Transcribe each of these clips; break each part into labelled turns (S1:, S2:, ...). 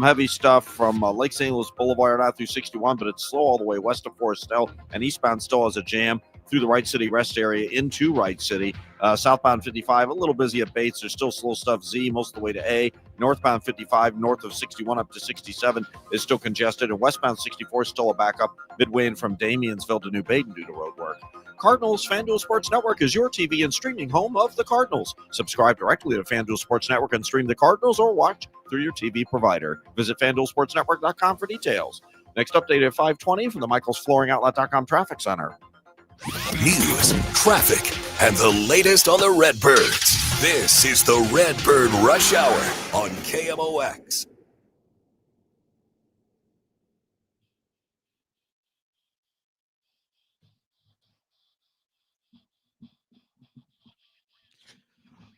S1: heavy stuff from Lake St. Louis Boulevard out through 61, but it's slow all the way west of Forest Hill, and eastbound still has a jam through the Wright City Rest Area into Wright City. Southbound 55, a little busy at Bates. There's still slow stuff Z most of the way to A. Northbound 55, north of 61 up to 67 is still congested, and westbound 64 is still a backup midway in from Damiensville to New Baden due to road work. Cardinals FanDuel Sports Network is your TV and streaming home of the Cardinals. Subscribe directly to FanDuel Sports Network and stream the Cardinals or watch through your TV provider. Visit FanDuelSportsNetwork.com for details. Next update at 5:20 from the MichaelsFlooringOutlet.com Traffic Center.
S2: News, traffic, and the latest on the Redbirds. This is the Redbird Rush Hour on KMOX.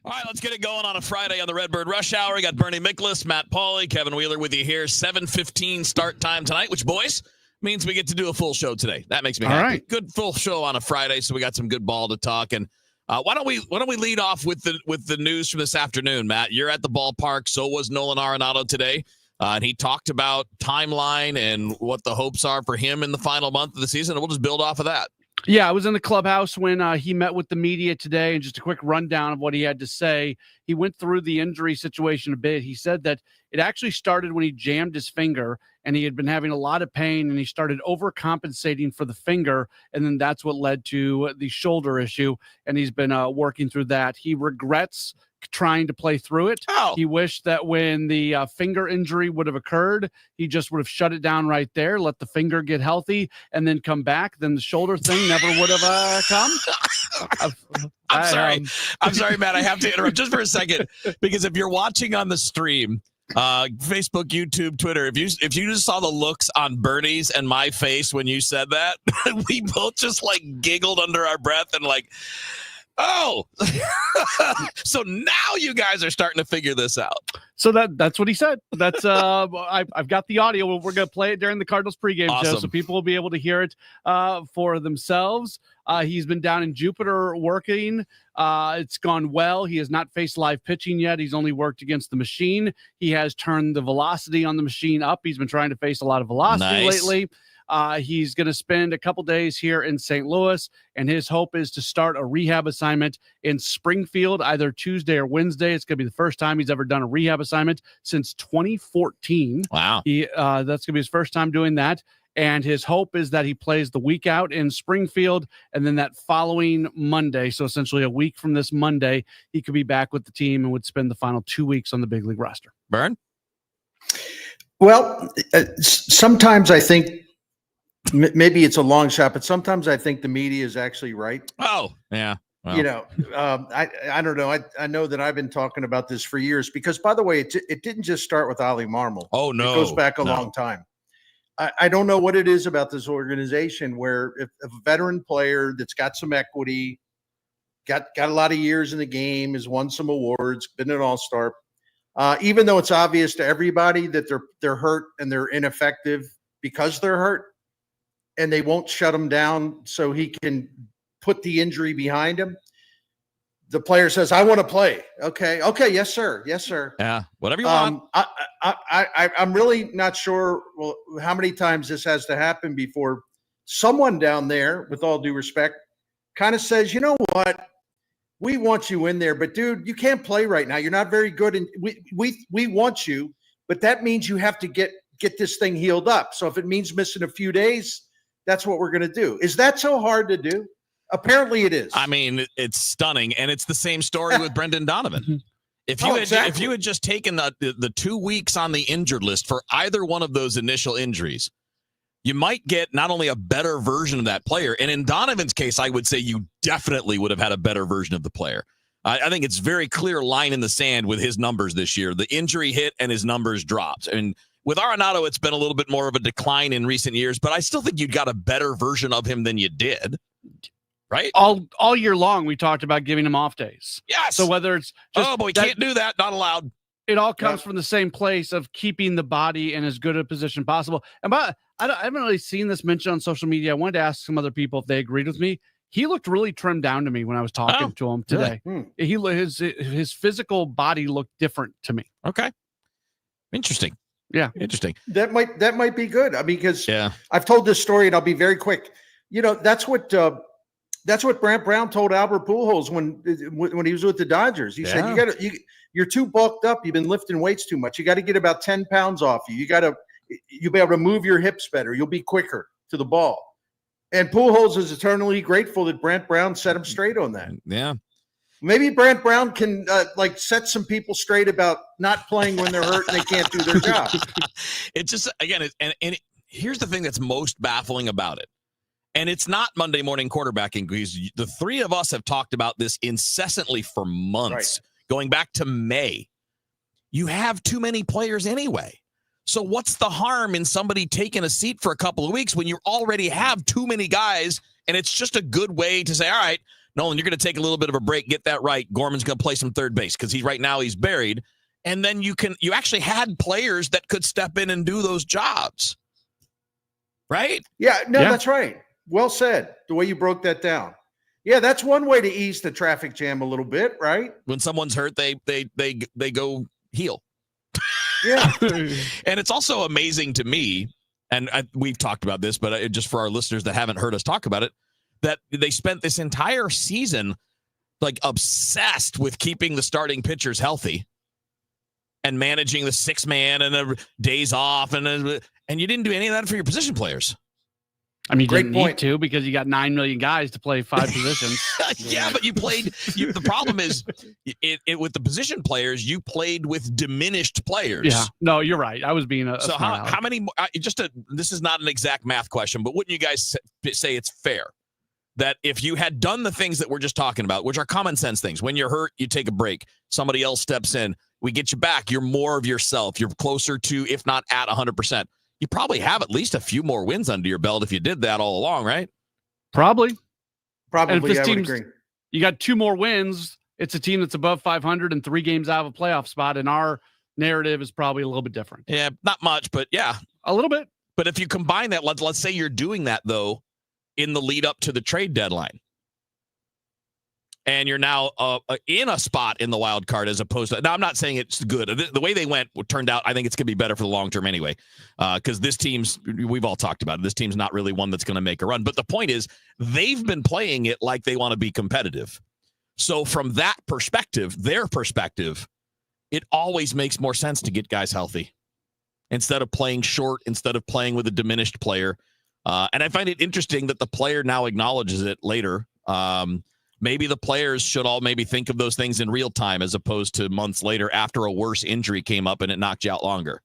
S3: All right, let's get it going on a Friday on the Redbird Rush Hour. We got Bernie Miklasz, Matt Pauley, Kevin Wheeler with you here. 7:15 start time tonight, which, boys, means we get to do a full show today. That makes me happy. Right. Good full show on a Friday, so we got some good ball to talk. And why don't we lead off with the news from this afternoon, Matt? You're at the ballpark. So was Nolan Arenado today. And he talked about timeline and what the hopes are for him in the final month of the season. And we'll just build off of that.
S4: Yeah, I was in the clubhouse when he met with the media today, and just a quick rundown of what he had to say. He went through the injury situation a bit. He said that it actually started when he jammed his finger, and he had been having a lot of pain, and he started overcompensating for the finger, and then that's what led to the shoulder issue, and he's been working through that. He regrets trying to play through it. He wished that when the finger injury would have occurred, he just would have shut it down right there, let the finger get healthy, and then come back. Then the shoulder thing never would have come.
S3: I'm sorry, Matt. I have to interrupt just for a second, because if you're watching on the stream, Facebook, YouTube, Twitter, if you just saw the looks on Bernie's and my face when you said that, we both just like giggled under our breath and like, oh, so now you guys are starting to figure this out.
S4: So that's what he said. That's I've got the audio. We're going to play it during the Cardinals pregame show, so people will be able to hear it for themselves. He's been down in Jupiter working. It's gone well. He has not faced live pitching yet. He's only worked against the machine. He has turned the velocity on the machine up. He's been trying to face a lot of velocity lately. He's going to spend a couple days here in St. Louis, and his hope is to start a rehab assignment in Springfield either Tuesday or Wednesday. It's going to be the first time he's ever done a rehab assignment since 2014.
S3: Wow.
S4: That's going to be his first time doing that. And his hope is that he plays the week out in Springfield, and then that following Monday, so essentially a week from this Monday, he could be back with the team and would spend the final 2 weeks on the big league roster.
S3: Bern?
S5: Well, sometimes I think maybe it's a long shot, but sometimes I think the media is actually right.
S3: Oh, yeah. Well.
S5: You know, I don't know. I know that I've been talking about this for years because, by the way, it didn't just start with Ollie Marmol.
S3: Oh, no.
S5: It goes back a long time. I don't know what it is about this organization where if a veteran player that's got some equity, got a lot of years in the game, has won some awards, been an all-star, even though it's obvious to everybody that they're hurt and they're ineffective because they're hurt, and they won't shut him down so he can put the injury behind him. The player says, I want to play. Okay. Yes, sir. Yes, sir.
S3: Yeah. Whatever you want.
S5: I'm really not sure how many times this has to happen before someone down there, with all due respect, kind of says, you know what? We want you in there, but dude, you can't play right now. You're not very good. And we want you, but that means you have to get this thing healed up. So if it means missing a few days, that's what we're going to do. Is that so hard to do? Apparently it is.
S3: I mean, it's stunning. And it's the same story with Brendan Donovan. If you had just taken the 2 weeks on the injured list for either one of those initial injuries, you might get not only a better version of that player, and in Donovan's case, I would say you definitely would have had a better version of the player. I think it's very clear line in the sand with his numbers this year. The injury hit and his numbers dropped. And with Arenado, it's been a little bit more of a decline in recent years, but I still think you got a better version of him than you did. Right?
S4: All year long, we talked about giving him off days.
S3: Yes.
S4: So whether it's just
S3: but we can't do that. Not allowed.
S4: It all comes from the same place of keeping the body in as good a position possible. And I haven't really seen this mentioned on social media. I wanted to ask some other people if they agreed with me. He looked really trimmed down to me when I was talking to him today. Really? His physical body looked different to me.
S3: Okay. Interesting.
S4: Yeah.
S3: Interesting.
S5: That might be good. I mean, because
S3: Yeah.
S5: I've told this story and I'll be very quick. That's what Brant Brown told Albert Pujols when he was with the Dodgers. He said, you're too bulked up. You've been lifting weights too much. You got to get about 10 pounds off you. You'll be able to move your hips better. You'll be quicker to the ball. And Pujols is eternally grateful that Brant Brown set him straight on that.
S3: Yeah.
S5: Maybe Brant Brown can set some people straight about not playing when they're hurt and they can't do their job.
S3: It just, again, here's the thing that's most baffling about it. And it's not Monday morning quarterbacking, because the three of us have talked about this incessantly for months, going back to May. You have too many players anyway. So what's the harm in somebody taking a seat for a couple of weeks when you already have too many guys? And it's just a good way to say, all right, Nolan, you're going to take a little bit of a break. Get that right. Gorman's going to play some third base because right now he's buried. And then you actually had players that could step in and do those jobs. Right?
S5: Yeah, no, that's right. Well said. The way you broke that down. Yeah, that's one way to ease the traffic jam a little bit, right?
S3: When someone's hurt, they go heal.
S5: Yeah.
S3: And it's also amazing to me, and we've talked about this, but just for our listeners that haven't heard us talk about it, that they spent this entire season like obsessed with keeping the starting pitchers healthy and managing the 6-man and the days off, and you didn't do any of that for your position players.
S4: I mean, you didn't need to, because you got 9 million guys to play 5 positions.
S3: Yeah, but the problem is with the position players, you played with diminished players.
S4: Yeah, no, you're right. I was being
S3: so how many more, this is not an exact math question, but wouldn't you guys say it's fair that if you had done the things that we're just talking about, which are common sense things, when you're hurt, you take a break, somebody else steps in, we get you back, you're more of yourself, you're closer to, if not at 100%. You probably have at least a few more wins under your belt if you did that all along, right?
S4: Probably.
S5: And if this
S4: I would
S5: agree.
S4: You got 2 more wins. It's a team that's above 500 and 3 games out of a playoff spot. And our narrative is probably a little bit different.
S3: Yeah, not much, but yeah.
S4: A little bit.
S3: But if you combine that, let's say you're doing that, though, in the lead up to the trade deadline, and you're now in a spot in the wild card as opposed to, now I'm not saying it's good. The way they went turned out, I think it's going to be better for the long term anyway, because this team's, we've all talked about it, this team's not really one that's going to make a run. But the point is, they've been playing it like they want to be competitive. So from that perspective, their perspective, it always makes more sense to get guys healthy instead of playing short, instead of playing with a diminished player. And I find it interesting that the player now acknowledges it later. Maybe the players should all maybe think of those things in real time as opposed to months later after a worse injury came up and it knocked you out longer.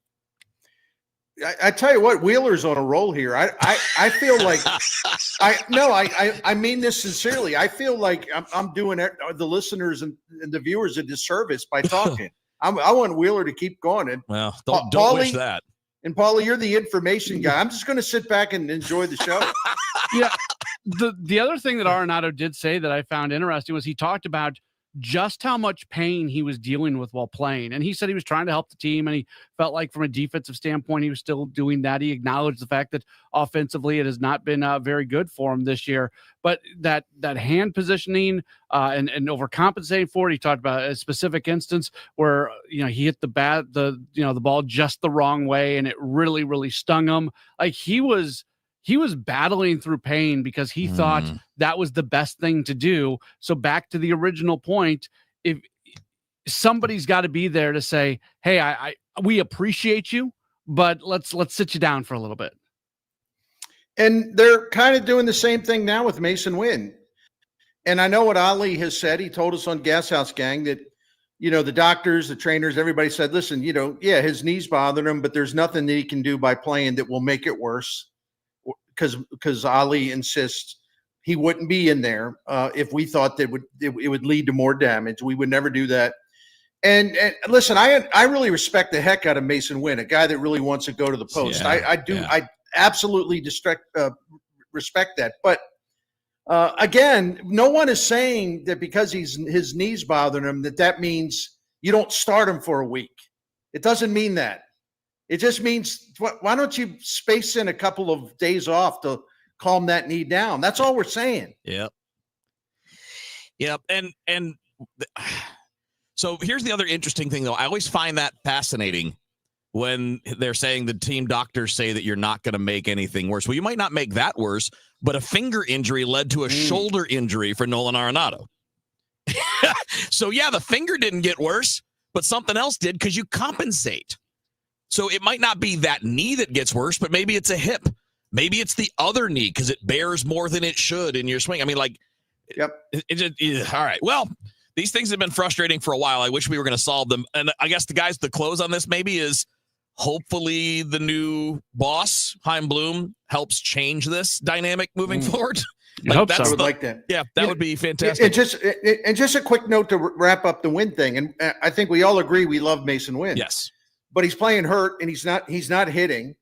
S5: I tell you what, Wheeler's on a roll here. I feel like I mean this sincerely. I feel like I'm doing the listeners and the viewers a disservice by talking. I want Wheeler to keep going. And
S3: well, don't wish that.
S5: And Pauley, you're the information guy. I'm just going to sit back and enjoy the show.
S4: Yeah. The other thing that Arenado did say that I found interesting was he talked about just how much pain he was dealing with while playing. And he said he was trying to help the team, and he felt like from a defensive standpoint, he was still doing that. He acknowledged the fact that offensively it has not been very good for him this year, but that hand positioning and overcompensating for it. He talked about a specific instance where, he hit the ball just the wrong way, and it really, really stung him. Like he was battling through pain because he thought that was the best thing to do. So back to the original point, if somebody's got to be there to say, hey, we appreciate you, but let's sit you down for a little bit.
S5: And they're kind of doing the same thing now with Mason Wynn. And I know what Ali has said. He told us on Gas House Gang that, the doctors, the trainers, everybody said, listen, his knees bother him, but there's nothing that he can do by playing that will make it worse. Because Ali insists he wouldn't be in there if we thought that it would lead to more damage. We would never do that. And listen, I really respect the heck out of Mason Wynn, a guy that really wants to go to the post. Yeah, I do. Yeah. I absolutely respect that. But again, no one is saying that because his knees bothering him that means you don't start him for a week. It doesn't mean that. It just means, why don't you space in a couple of days off to calm that knee down? That's all we're saying.
S3: Yep. So here's the other interesting thing, though. I always find that fascinating when they're saying the team doctors say that you're not going to make anything worse. Well, you might not make that worse, but a finger injury led to a shoulder injury for Nolan Arenado. So, yeah, the finger didn't get worse, but something else did because you compensate. So it might not be that knee that gets worse, but maybe it's a hip. Maybe it's the other knee because it bears more than it should in your swing. I mean, like,
S5: yep.
S3: All right. Well, these things have been frustrating for a while. I wish we were going to solve them. And I guess the close on this maybe is hopefully the new boss, Chaim Bloom, helps change this dynamic moving forward.
S4: I hope so.
S5: I would like that.
S3: Yeah, that would be fantastic.
S5: And just a quick note to wrap up the Wynn thing. And I think we all agree we love Mason Wynn.
S3: Yes.
S5: But he's playing hurt and he's not hitting.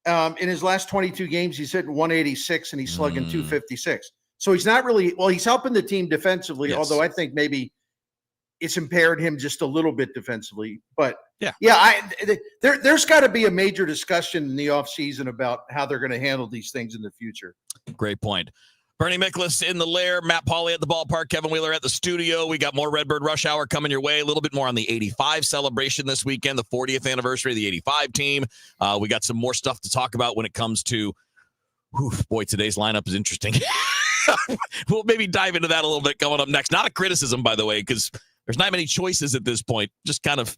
S5: In his last 22 games, he's hitting 186 and he's slugging 256. So he's not really, he's helping the team defensively,
S3: yes.
S5: although I think maybe it's impaired him just a little bit defensively. But there's got to be a major discussion in the offseason about how they're going to handle these things in the future.
S3: Great point. Bernie Miklasz in the lair, Matt Pauley at the ballpark, Kevin Wheeler at the studio. We got more Redbird Rush Hour coming your way. A little bit more on the 85 celebration this weekend, the 40th anniversary of the 85 team. We got some more stuff to talk about when it comes to, today's lineup is interesting. We'll maybe dive into that a little bit coming up next. Not a criticism, by the way, because there's not many choices at this point. Just kind of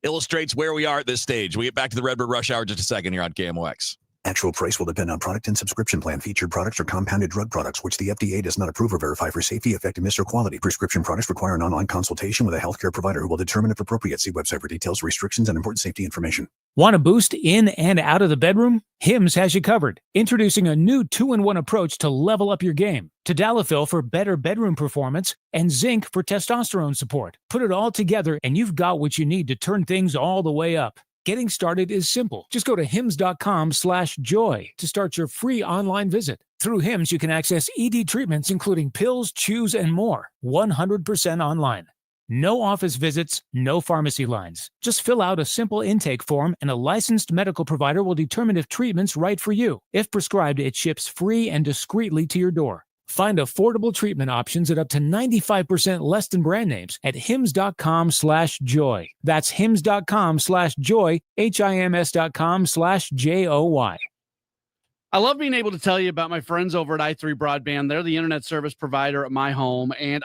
S3: illustrates where we are at this stage. We get back to the Redbird Rush Hour in just a second here on KMOX.
S6: Actual price will depend on product and subscription plan. Featured products are compounded drug products, which the FDA does not approve or verify for safety, effectiveness, or quality. Prescription products require an online consultation with a healthcare provider who will determine if appropriate. See website for details, restrictions, and important safety information.
S7: Want a boost in and out of the bedroom? Hims has you covered. Introducing a new 2-in-1 approach to level up your game. Tadalafil for better bedroom performance and zinc for testosterone support. Put it all together and you've got what you need to turn things all the way up. Getting started is simple. Just go to hims.com/joy to start your free online visit. Through Hims, you can access ED treatments, including pills, chews, and more, 100% online. No office visits, no pharmacy lines. Just fill out a simple intake form and a licensed medical provider will determine if treatment's right for you. If prescribed, it ships free and discreetly to your door. Find affordable treatment options at up to 95% less than brand names at hims.com/joy. That's hims.com/joy, hims.com/joy.
S4: I love being able to tell you about my friends over at i3 Broadband. They're the internet service provider at my home. And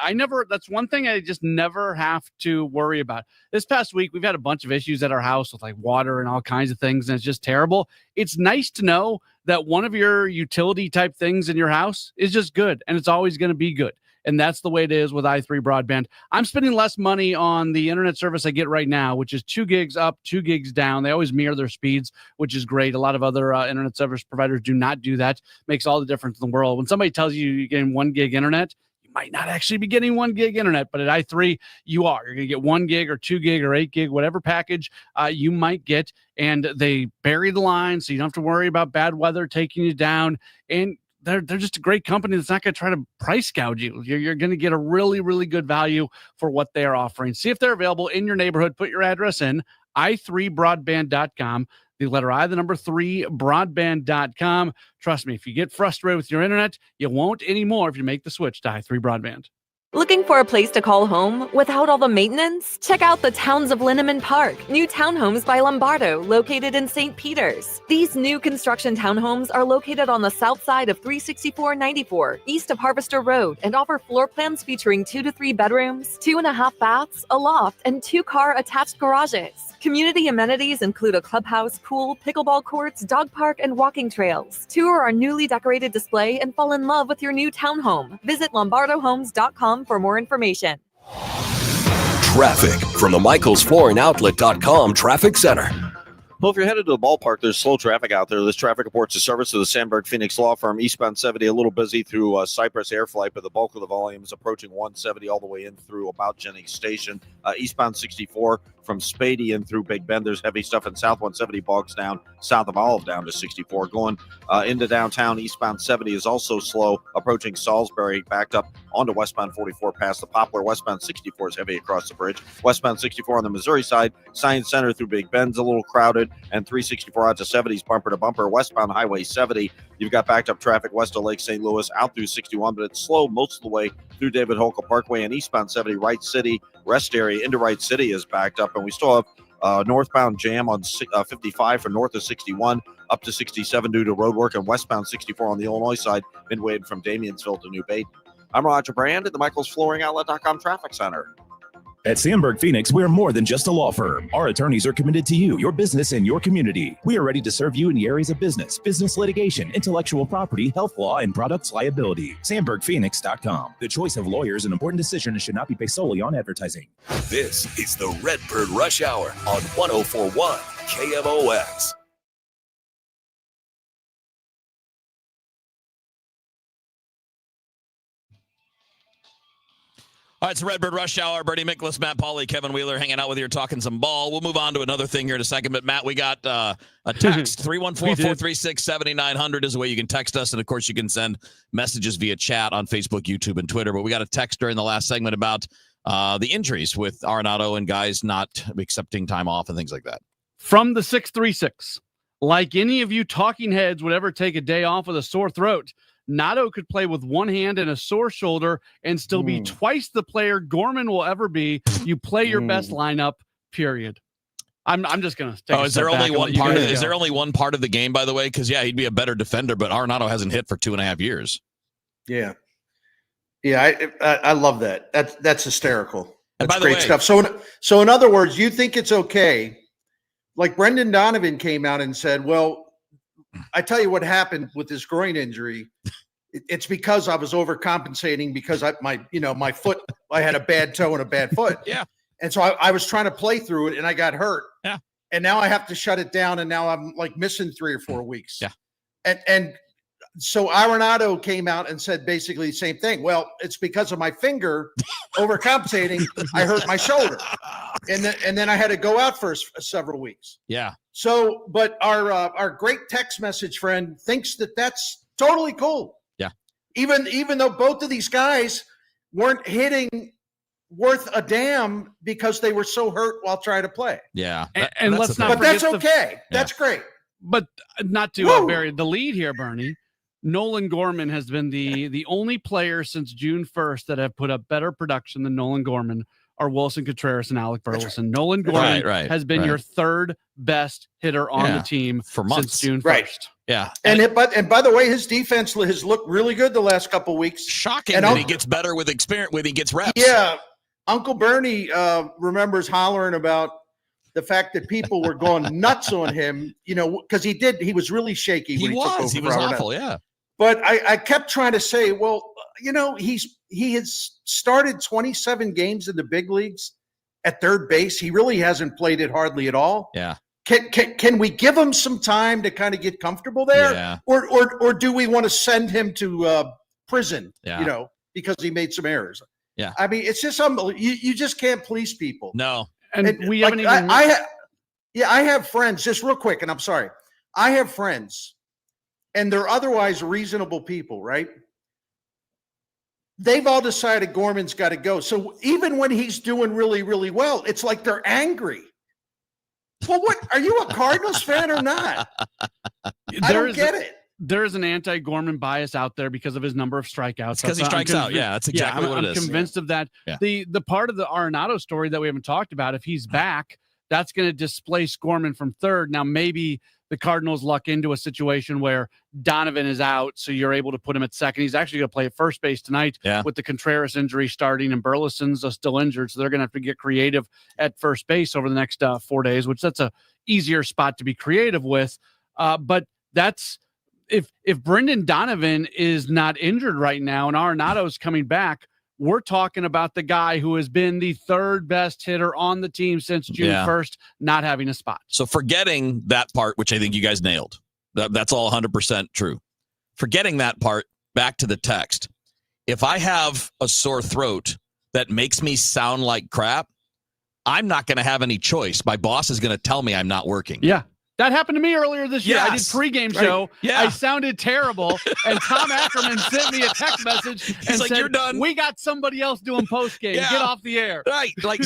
S4: that's one thing I just never have to worry about. This past week, we've had a bunch of issues at our house with like water and all kinds of things. And it's just terrible. It's nice to know that one of your utility type things in your house is just good. And it's always going to be good. And that's the way it is with i3 Broadband. I'm spending less money on the internet service I get right now, which is 2 gigs up, 2 gigs down. They always mirror their speeds, which is great. A lot of other internet service providers do not do that. Makes all the difference in the world. When somebody tells you you're getting 1 gig internet, you might not actually be getting 1 gig internet, but at i3, you are. You're going to get 1 gig or 2 gig or 8 gig, whatever package you might get. And they bury the line, so you don't have to worry about bad weather taking you down. And they're just a great company that's not going to try to price gouge you. You're going to get a really, really good value for what they are offering. See if they're available in your neighborhood. Put your address in, i3broadband.com. The letter I, the number 3, broadband.com. Trust me, if you get frustrated with your internet, you won't anymore if you make the switch to i3 Broadband.
S8: Looking for a place to call home without all the maintenance? Check out the Towns of Linneman Park, new townhomes by Lombardo, located in St. Peters. These new construction townhomes are located on the south side of 36494, east of Harvester Road, and offer floor plans featuring 2 to 3 bedrooms, 2.5 baths, a loft, and 2-car attached garages. Community amenities include a clubhouse, pool, pickleball courts, dog park, and walking trails. Tour our newly decorated display and fall in love with your new townhome. Visit lombardohomes.com for more information.
S2: Traffic from the MichaelsFlooringOutlet.com Traffic Center.
S1: Well, if you're headed to the ballpark, there's slow traffic out there. This traffic reports the service of the Sandberg Phoenix Law Firm. Eastbound 70, a little busy through Cypress Air Flight, but the bulk of the volume is approaching 170 all the way in through about Jennings Station. Eastbound 64 from Spady in through Big Bend. There's heavy stuff in South 170, bogs down south of Olive down to 64. Going into downtown, eastbound 70 is also slow, approaching Salisbury, backed up onto westbound 44 past the Poplar. Westbound 64 is heavy across the bridge. Westbound 64 on the Missouri side, Science Center through Big Bend's a little crowded, and 364 out to 70's bumper to bumper. Westbound Highway 70, you've got backed up traffic west of Lake St. Louis out through 61, but it's slow most of the way through David Holcomb Parkway, and eastbound 70 Wright City rest area into Wright City is backed up, and we still have Northbound jam on 55 for north of 61 up to 67 due to road work, and westbound 64 on the Illinois side, midway from Damiensville to New Baden. I'm Roger Brand at the MichaelsFlooringOutlet.com Traffic Center.
S9: At Sandberg Phoenix, we're more than just a law firm. Our attorneys are committed to you, your business, and your community. We are ready to serve you in the areas of business litigation, intellectual property, health law, and products liability. SandbergPhoenix.com. The choice of lawyers, an important decision, and should not be based solely on advertising.
S2: This is the Redbird Rush Hour on 104.1 KMOX.
S3: All right, it's Redbird Rush Hour. Bernie Miklasz, Matt Pauley, Kevin Wheeler hanging out with you, talking some ball. We'll move on to another thing here in a second. But, Matt, we got a text. 314-436-7900 is the way you can text us. And, of course, you can send messages via chat on Facebook, YouTube, and Twitter. But we got a text during the last segment about the injuries with Arenado and guys not accepting time off and things like that.
S4: From the 636, like any of you talking heads would ever take a day off with a sore throat, Nato could play with one hand and a sore shoulder and still be twice the player Gorman will ever be. You play your best lineup, period. I'm just going to take
S3: is there only one part? Is there only one part of the game, by the way? Because, yeah, he'd be a better defender, but Arenado hasn't hit for 2.5 years.
S5: Yeah. Yeah, I love that. That's hysterical. That's great stuff. So in other words, you think it's okay. Like Brendan Donovan came out and said, well, I tell you what happened with this groin injury. It's because I was overcompensating because my foot, I had a bad toe and a bad foot.
S3: Yeah.
S5: And so I was trying to play through it and I got hurt.
S3: Yeah.
S5: And now I have to shut it down. And now I'm like missing 3 or 4 weeks.
S3: Yeah.
S5: And so Arenado came out and said basically the same thing. Well, it's because of my finger overcompensating. I hurt my shoulder. And then I had to go out for several weeks.
S3: Yeah.
S5: So, but our great text message friend thinks that that's totally cool.
S3: Yeah.
S5: Even though both of these guys weren't hitting worth a damn because they were so hurt while trying to play.
S3: Yeah.
S4: And let's not.
S5: But
S4: forget
S5: that's okay. That's great.
S4: But not to bury the lead here, Bernie. Nolan Gorman has been the only player since June 1st that have put up better production than Nolan Gorman are Wilson Contreras and Alec Burleson. Right. Nolan Gorman has been your third best hitter on the team
S3: for months
S4: since June 1st.
S5: Right.
S3: Yeah.
S5: And by the way, his defense has looked really good the last couple of weeks.
S3: Shocking that he gets better with experience when he gets reps.
S5: Yeah. Uncle Bernie remembers hollering about the fact that people were going nuts on him, because he was really shaky.
S3: He was awful. Yeah.
S5: But I kept trying to say, well, he has started 27 games in the big leagues at third base. He really hasn't played it hardly at all.
S3: Yeah.
S5: Can we give him some time to kind of get comfortable there?
S3: Yeah.
S5: Or do we want to send him to prison,
S3: Yeah.
S5: Because he made some errors?
S3: Yeah.
S5: I mean, it's just unbelievable. You just can't please people.
S3: No.
S4: And we haven't even.
S5: I have friends, just real quick, and I'm sorry. I have friends, and they're otherwise reasonable people, right? They've all decided Gorman's got to go. So even when he's doing really, really well, it's like they're angry. Well, what are you, a Cardinals fan or not? I don't get it.
S4: There is an anti-Gorman bias out there because of his number of strikeouts.
S3: Because he strikes out. Yeah, that's exactly what it is.
S4: I'm convinced of that.
S3: Yeah.
S4: The part of the Arenado story that we haven't talked about, if he's back, that's going to displace Gorman from third. Now, maybe the Cardinals luck into a situation where Donovan is out, so you're able to put him at second. He's actually going to play at first base tonight with the Contreras injury starting, and Burleson's still injured, so they're going to have to get creative at first base over the next 4 days, which that's a easier spot to be creative with. But that's if Brendan Donovan is not injured right now and Arenado's coming back, we're talking about the guy who has been the third best hitter on the team since June 1st, not having a spot.
S3: So forgetting that part, which I think you guys nailed, that's all 100% true. Forgetting that part, back to the text. If I have a sore throat that makes me sound like crap, I'm not going to have any choice. My boss is going to tell me I'm not working.
S4: Yeah. That happened to me earlier this year.
S3: Yes.
S4: I did pregame show.
S3: Yeah.
S4: I sounded terrible. And Tom Ackerman sent me a text message and
S3: like,
S4: said,
S3: "You're done.
S4: We got somebody else doing postgame.
S3: Yeah.
S4: Get off the air."
S3: Right. Like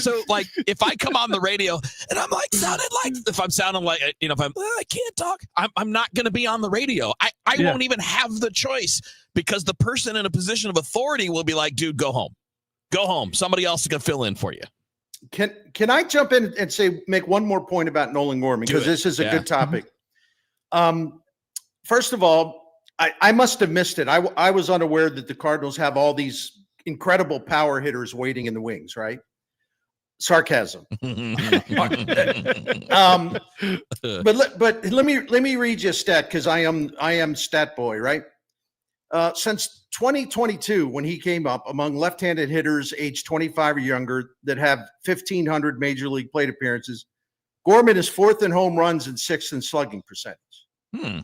S3: if I come on the radio and I'm like, if I'm sounding like, if I can't talk, I'm not going to be on the radio. I won't even have the choice because the person in a position of authority will be like, dude, go home. Go home. Somebody else is going to fill in for you.
S5: Can I jump in and make one more point about Nolan Gorman, because this is a good topic. First of all, I must have missed it. I was unaware that the Cardinals have all these incredible power hitters waiting in the wings, right? Sarcasm. But let me read you a stat, because I am stat boy, right? Since 2022, when he came up, among left-handed hitters aged 25 or younger that have 1,500 major league plate appearances, Gorman is 4th in home runs and 6th in slugging percentage. And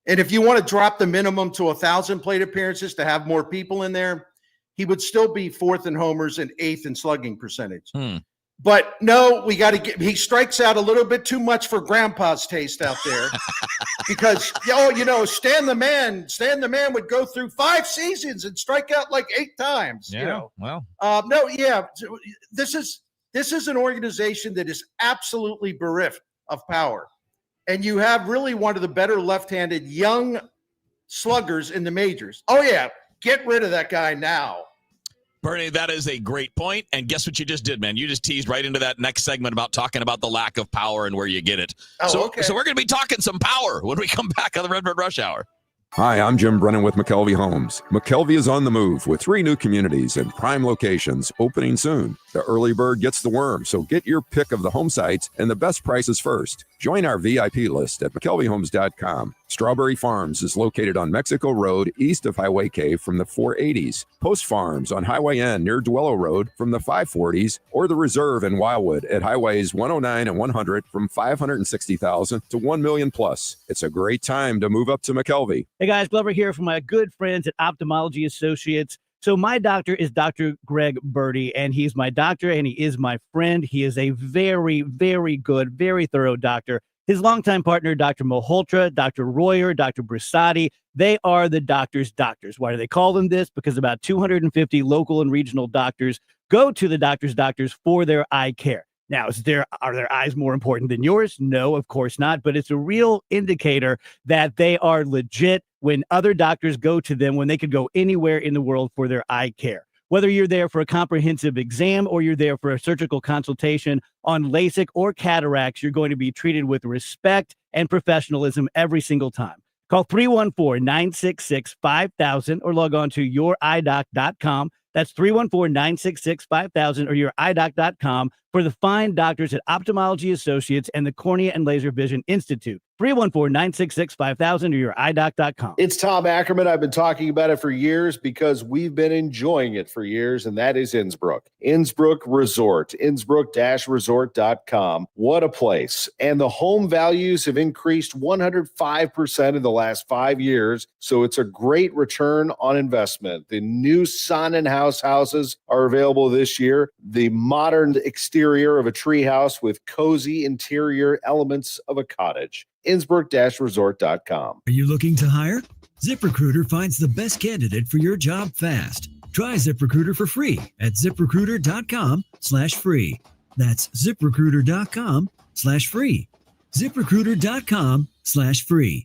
S5: if you want to drop the minimum to 1,000 plate appearances to have more people in there, he would still be 4th in homers and 8th in slugging percentage. But no, we got to he strikes out a little bit too much for grandpa's taste out there. Because, Stan the man would go through 5 seasons and strike out like 8 times. This is an organization that is absolutely bereft of power. And you have really one of the better left-handed young sluggers in the majors. Oh, yeah. Get rid of that guy now.
S3: Bernie, that is a great point. And guess what you just did, man? You just teased right into that next segment about talking about the lack of power and where you get it. So we're going to be talking some power when we come back on the Redbird Rush Hour.
S10: Hi, I'm Jim Brennan with McKelvey Homes. McKelvey is on the move with 3 new communities and prime locations opening soon. The early bird gets the worm, so get your pick of the home sites and the best prices first. Join our VIP list at McKelveyhomes.com. Strawberry Farms is located on Mexico Road, east of Highway K from the 480s. Post Farms on Highway N near Duello Road from the 540s, or the Reserve in Wildwood at Highways 109 and 100 from $560,000 to $1 million plus. It's a great time to move up to McKelvey.
S11: Hey guys, Glover here from my good friends at Ophthalmology Associates. So my doctor is Dr. Greg Birdie, and he's my doctor and he is my friend. He is a very, very good, very thorough doctor. His longtime partner, Dr. Malhotra, Dr. Royer, Dr. Brisati, they are the doctor's doctors. Why do they call them this? Because about 250 local and regional doctors go to the doctor's doctors for their eye care. Now, are their eyes more important than yours? No, of course not. But it's a real indicator that they are legit when other doctors go to them when they could go anywhere in the world for their eye care. Whether you're there for a comprehensive exam or you're there for a surgical consultation on LASIK or cataracts, you're going to be treated with respect and professionalism every single time. Call 314-966-5000 or log on to youridoc.com. That's 314-966-5000 or youridoc.com for the fine doctors at Ophthalmology Associates and the Cornea and Laser Vision Institute. 314-966-5000 or youridoc.com.
S12: It's Tom Ackerman. I've been talking about it for years because we've been enjoying it for years, and that is Innsbruck. Innsbruck Resort, Innsbruck-resort.com. What a place. And the home values have increased 105% in the last 5 years, so it's a great return on investment. The new Sonnenhaus houses are available this year. The modern exterior of a treehouse with cozy interior elements of a cottage. Innsbruck-resort.com.
S13: Are you looking to hire? ZipRecruiter finds the best candidate for your job fast. Try ZipRecruiter for free at ZipRecruiter.com/free. That's ZipRecruiter.com/free. ZipRecruiter.com/free.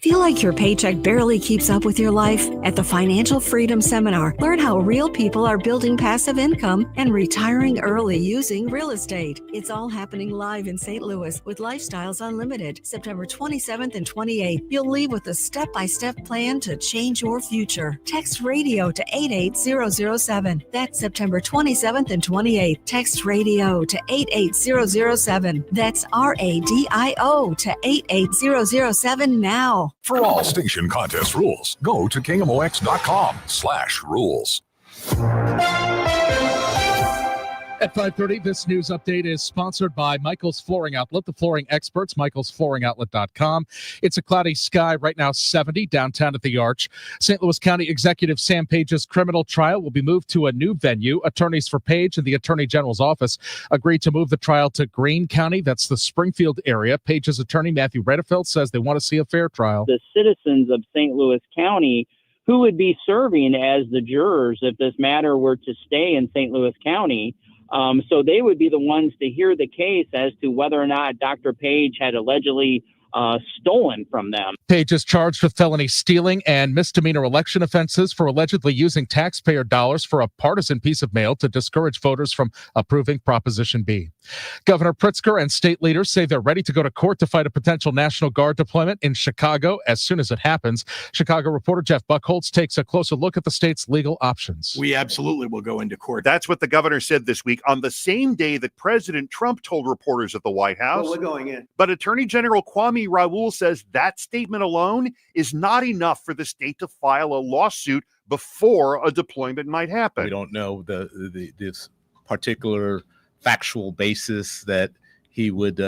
S14: Feel like your paycheck barely keeps up with your life? At the Financial Freedom Seminar, learn how real people are building passive income and retiring early using real estate. It's all happening live in St. Louis with Lifestyles Unlimited, September 27th and 28th. You'll leave with a step-by-step plan to change your future. Text radio to 88007. That's September 27th and 28th. Text radio to 88007. That's RADIO to 88007 now.
S15: For all station contest rules, go to KMOX.com/rules.
S16: At 5:30, this news update is sponsored by Michael's Flooring Outlet, the flooring experts, michaelsflooringoutlet.com. It's a cloudy sky right now, 70 downtown at the Arch. St. Louis County Executive Sam Page's criminal trial will be moved to a new venue. Attorneys for Page and the Attorney General's office agreed to move the trial to Greene County. That's the Springfield area. Page's attorney, Matthew Redefeld, says they want to see a fair trial.
S17: The citizens of St. Louis County who would be serving as the jurors if this matter were to stay in St. Louis County. So they would be the ones to hear the case as to whether or not Dr. Page had allegedly stolen from them.
S16: Page is charged with felony stealing and misdemeanor election offenses for allegedly using taxpayer dollars for a partisan piece of mail to discourage voters from approving Proposition B. Governor Pritzker and state leaders say they're ready to go to court to fight a potential National Guard deployment in Chicago as soon as it happens. Chicago reporter Jeff Buckholz takes a closer look at the state's legal options.
S18: We absolutely will go into court. That's what the governor said this week on the same day that President Trump told reporters at the White House.
S19: Well, we're going in.
S18: But Attorney General Kwame Raoul says that statement alone is not enough for the state to file a lawsuit before a deployment might happen.
S20: We don't know this particular factual basis that he would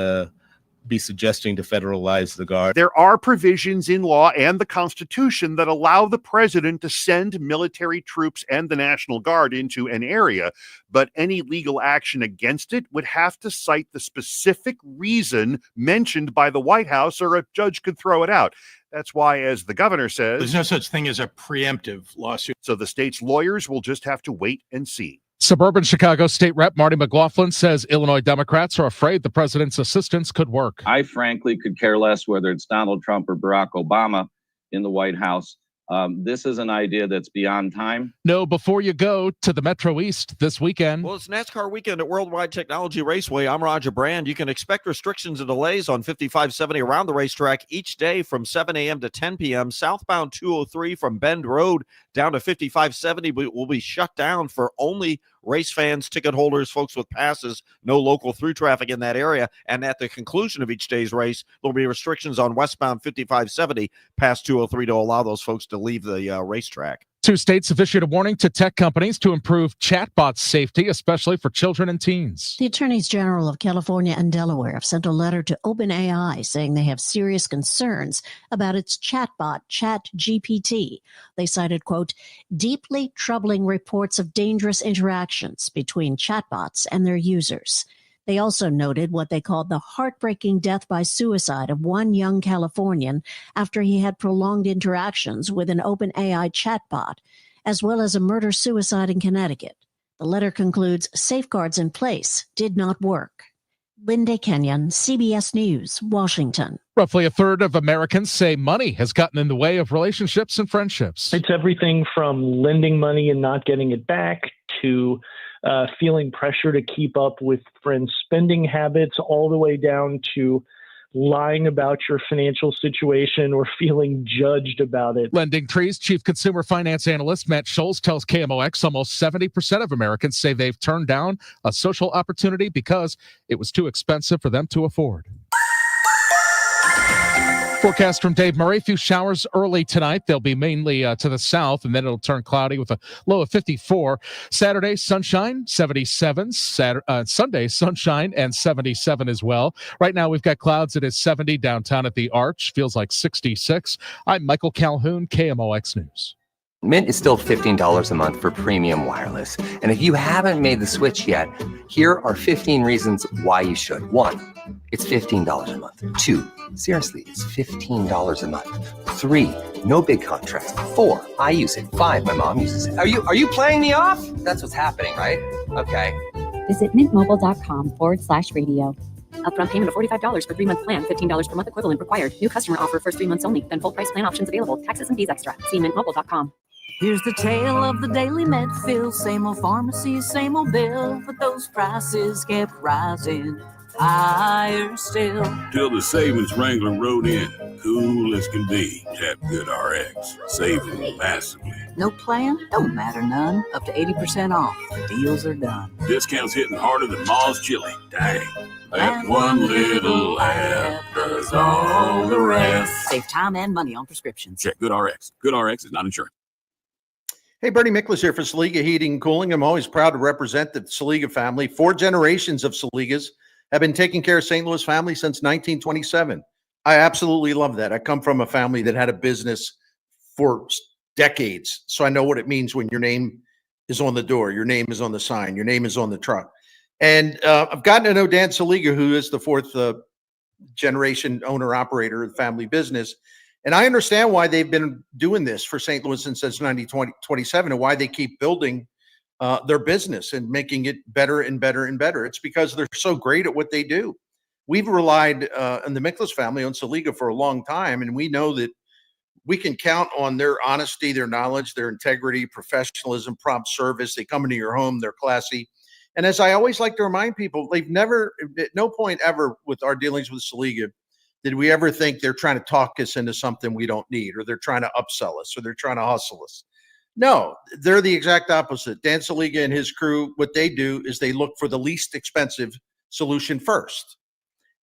S20: be suggesting to federalize the Guard.
S18: There are provisions in law and the Constitution that allow the president to send military troops and the National Guard into an area, but any legal action against it would have to cite the specific reason mentioned by the White House, or a judge could throw it out. That's why, as the governor says,
S19: there's no such thing as a preemptive lawsuit.
S18: So the state's lawyers will just have to wait and see.
S16: Suburban Chicago State Rep Marty McLaughlin says Illinois Democrats are afraid the president's assistance could work.
S21: I frankly could care less whether it's Donald Trump or Barack Obama in the White House. This is an idea that's beyond time.
S16: No, before you go to the Metro East this weekend.
S1: Well, it's NASCAR weekend at Worldwide Technology Raceway. I'm Roger Brand. You can expect restrictions and delays on 5570 around the racetrack each day from 7 a.m. to 10 p.m. Southbound 203 from Bend Road down to 5570 will be shut down for only race fans, ticket holders, folks with passes, no local through traffic in that area. And at the conclusion of each day's race, there'll be restrictions on westbound 5570 past 203 to allow those folks to leave the racetrack.
S16: 2 states have issued a warning to tech companies to improve chatbot safety, especially for children and teens.
S22: The Attorneys General of California and Delaware have sent a letter to OpenAI saying they have serious concerns about its chatbot, ChatGPT. They cited, quote, deeply troubling reports of dangerous interactions between chatbots and their users. They also noted what they called the heartbreaking death by suicide of one young Californian after he had prolonged interactions with an OpenAI chatbot, as well as a murder-suicide in Connecticut. The letter concludes safeguards in place did not work. Linda Kenyon, CBS News, Washington.
S16: Roughly a third of Americans say money has gotten in the way of relationships and friendships.
S23: It's everything from lending money and not getting it back to feeling pressure to keep up with friends' spending habits, all the way down to lying about your financial situation or feeling judged about it.
S16: Lending Tree's chief consumer finance analyst Matt Scholes tells KMOX almost 70% of Americans say they've turned down a social opportunity because it was too expensive for them to afford. Forecast from Dave Murray. A few showers early tonight. They'll be mainly to the south, and then it'll turn cloudy with a low of 54. Saturday, sunshine, 77. Sunday, sunshine and 77 as well. Right now, we've got clouds. It is 70 downtown at the Arch. Feels like 66. I'm Michael Calhoun, KMOX News.
S24: Mint is still $15 a month for premium wireless. And if you haven't made the switch yet, here are 15 reasons why you should. 1, it's $15 a month. 2, seriously, it's $15 a month. 3, no big contrast. 4, I use it. 5, my mom uses it. Are you playing me off? That's what's happening, right? Okay.
S25: Visit mintmobile.com/radio. Upfront payment of $45 for 3-month plan, $15 per month equivalent required. New customer offer first 3 months only. Then full price plan options available. Taxes and fees extra. See mintmobile.com.
S26: Here's the tale of the daily med fill. Same old pharmacy, same old bill, but those prices kept rising higher still.
S27: Till the savings Wrangler rode in. Cool as can be. Tap Good RX. Saving massively.
S26: No plan? Don't matter none. Up to 80% off. The deals are done.
S27: Discounts hitting harder than Ma's chili. Dang. That one little app does all the rest.
S26: Save time and money on prescriptions.
S27: Check Good RX. Good RX is not insurance.
S5: Hey, Bernie Miklasz here for Saliga Heating and Cooling. I'm always proud to represent the Saliga family. 4 generations of Saligas have been taking care of St. Louis family since 1927. I absolutely love that. I come from a family that had a business for decades, so I know what it means when your name is on the door, your name is on the sign, your name is on the truck. And I've gotten to know Dan Saliga, who is the 4th generation owner-operator of the family business. And I understand why they've been doing this for St. Louis since 1927 and why they keep building their business and making it better and better and better. It's because they're so great at what they do. we've relied in the Miklasz family on Saliga for a long time, and we know that we can count on their honesty, their knowledge, their integrity, professionalism, prompt service. They come into your home, they're classy. And as I always like to remind people, they've never, at no point ever with our dealings with Saliga, did we ever think they're trying to talk us into something we don't need, or they're trying to upsell us, or they're trying to hustle us. No, they're the exact opposite. Dan Saliga and his crew, what they do is they look for the least expensive solution first.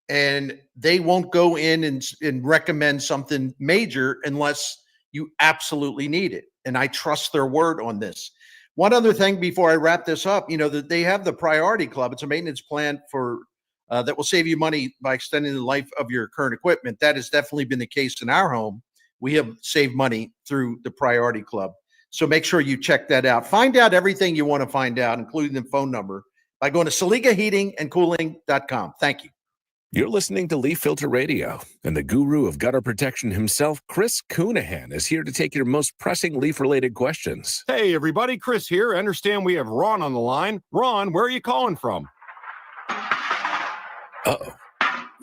S5: And they won't go in and recommend something major unless you absolutely need it. And I trust their word on this. One other thing before I wrap this up, that they have the Priority Club. It's a maintenance plan for that will save you money by extending the life of your current equipment. That has definitely been the case in our home. We have saved money through the Priority Club. So make sure you check that out. Find out everything you want to find out, including the phone number, by going to SaligaHeatingandCooling.com. Thank you.
S2: You're listening to Leaf Filter Radio, and the guru of gutter protection himself, Chris Coonahan, is here to take your most pressing leaf-related questions.
S3: Hey, everybody, Chris here. I understand we have Ron on the line. Ron, where are you calling from?
S2: Uh-oh.